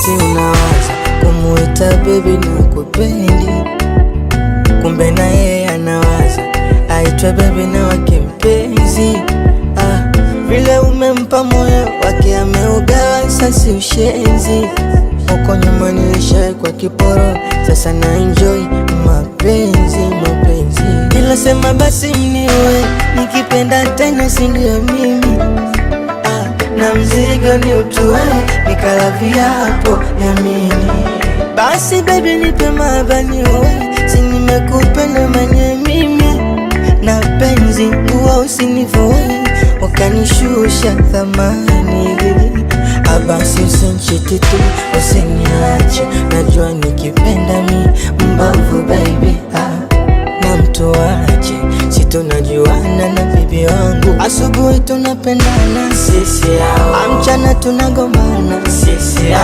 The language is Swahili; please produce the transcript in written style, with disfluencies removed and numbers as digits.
eti unawaza kumuita baby na kupendi, kumbe na yeye anawaza aitwe baby na wake mpenzi. Vile umempa moyo wake ameugawa, sasa ushenzi. Uko nyuma nilishawekwa kiporo, sasa na enjoy mapenzi. Ila sema basi mniwe, nikipenda tena si ndio mimi. Na mzigo ni utue, nikalavia hapo yamini. Basi baby nipe mabani uwe, si nimekupenda manye mimi. Na penzi nguwa usinivue, wakanishusha thamani. Basi usinchiti tu, usiniache, najua nikipenda mi mbavu baby. Na mtu wache, si tunajuana na bibi wangu. Asubuhi tunapendana sisi, mchana tunagombana sisi.